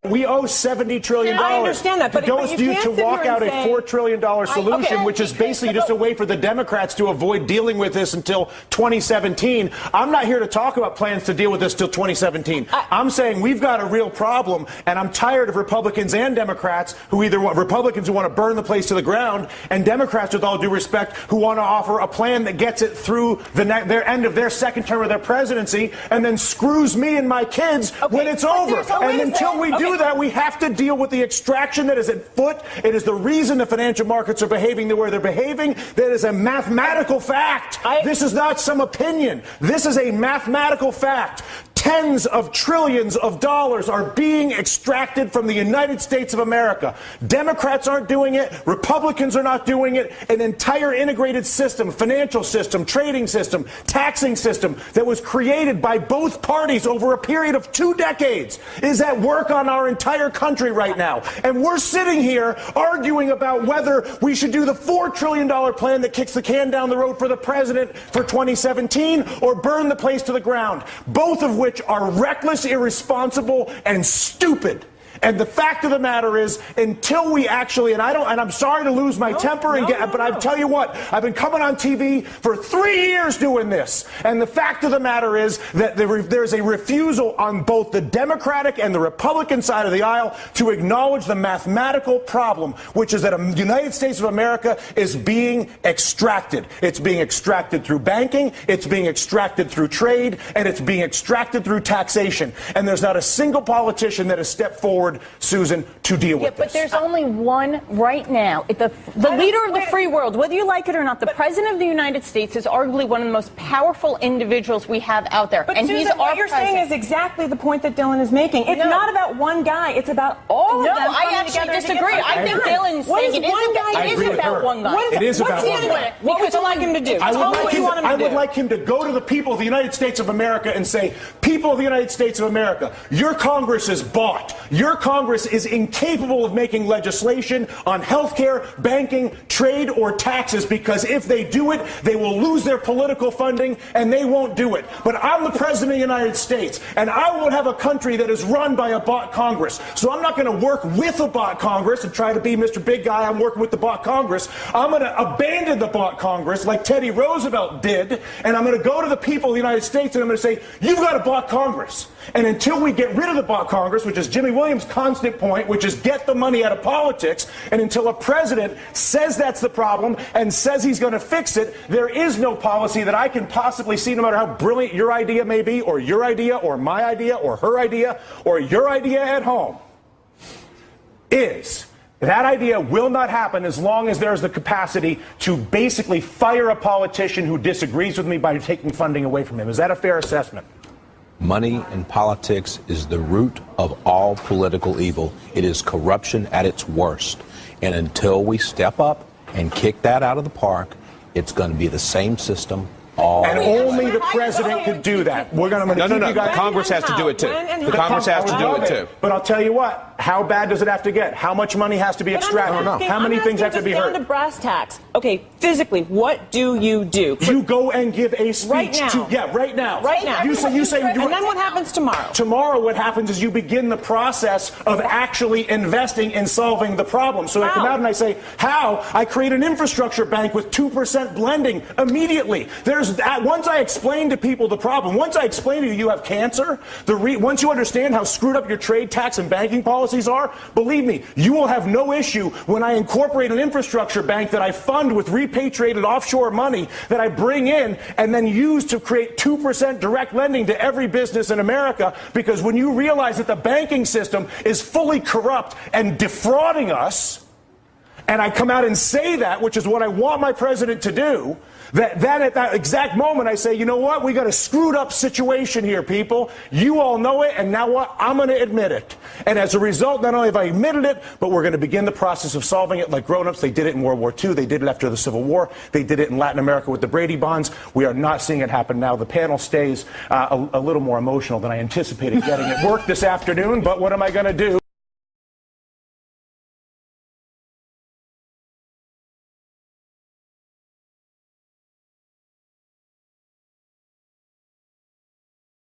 We owe $70 trillion. I understand that, but to walk out a $4 trillion solution, which is basically just a way for the Democrats to avoid dealing with this until 2017. I'm not here to talk about plans to deal with this till 2017. I'm saying we've got a real problem, and I'm tired of Republicans and Democrats who either want Republicans who want to burn the place to the ground, and Democrats, with all due respect, who want to offer a plan that gets it through their end of their second term of their presidency, and then screws me and my kids when it's over. And until we do that, we have to deal with the extraction that is at foot. It is the reason the financial markets are behaving the way they're behaving. That is a mathematical fact. This is not some opinion. This is a mathematical fact. Tens of trillions of dollars are being extracted from the United States of America. Democrats aren't doing it. Republicans are not doing it. An entire integrated system, financial system, trading system, taxing system that was created by both parties over a period of 2 decades is at work on our entire country right now. And we're sitting here arguing about whether we should do the $4 trillion plan that kicks the can down the road for the president for 2017 or burn the place to the ground, both of which are reckless, irresponsible, and stupid. And the fact of the matter is, until we actually, and I'm sorry to lose my temper, but I tell you what, I've been coming on TV for 3 years doing this. And the fact of the matter is that there's a refusal on both the Democratic and the Republican side of the aisle to acknowledge the mathematical problem, which is that the United States of America is being extracted. It's being extracted through banking, it's being extracted through trade, and it's being extracted through taxation. And there's not a single politician that has stepped forward, Susan, to deal with this. But there's only one right now. The leader of the free world, whether you like it or not, the President of the United States is arguably one of the most powerful individuals we have out there. But and Susan, he's what you're saying is exactly the point that Dylan is making. It's not about one guy. It's about all of them. No, I actually disagree. I think Dylan's saying it isn't about one guy. It is about one guy. What would you like him to do? I would like him to go to the people of the United States of America and say, people of the United States of America, your Congress is bought. Your Congress is incapable of making legislation on health care, banking, trade, or taxes, because if they do it, they will lose their political funding, and they won't do it. But I'm the President of the United States, and I won't have a country that is run by a bought Congress. So I'm not going to work with a bought Congress and try to be Mr. Big Guy. I'm working with the bought Congress. I'm going to abandon the bought Congress like Teddy Roosevelt did, and I'm going to go to the people of the United States, and I'm going to say, you've got a bought Congress. And until we get rid of the bought Congress, which is Jimmy Williams' constant point, which is get the money out of politics, and until a president says that's the problem and says he's going to fix it, there is no policy that I can possibly see, no matter how brilliant your idea may be, or your idea, or my idea, or her idea, or your idea at home, is that idea will not happen as long as there's the capacity to basically fire a politician who disagrees with me by taking funding away from him. Is that a fair assessment? Money in politics is the root of all political evil. It is corruption at its worst. And until we step up and kick that out of the park, it's going to be the same system all and only the president could do that. We're going to No. Congress has to do it too. The Congress has to do it too. But I'll tell you what. How bad does it have to get? How much money has to be extracted? How many things have to be heard? Down to brass tacks. Okay, physically, what do? You go and give a speech right now. Right now. Right now. You say. And then what happens tomorrow? Tomorrow, what happens is you begin the process of actually investing in solving the problem. So I come out and I say, how? I create an infrastructure bank with 2% blending immediately. Once I explain to people the problem, once I explain to you have cancer, once you understand how screwed up your trade, tax, and banking policies are, believe me, you will have no issue when I incorporate an infrastructure bank that I fund with repatriated offshore money that I bring in and then use to create 2% direct lending to every business in America. Because when you realize that the banking system is fully corrupt and defrauding us, and I come out and say that, which is what I want my president to do, that at that exact moment I say, you know what, we got a screwed up situation here, people. You all know it, and now what? I'm going to admit it. And as a result, not only have I admitted it, but we're going to begin the process of solving it like grown-ups. They did it in World War II. They did it after the Civil War. They did it in Latin America with the Brady bonds. We are not seeing it happen now. The panel stays a little more emotional than I anticipated getting at work this afternoon, but what am I going to do?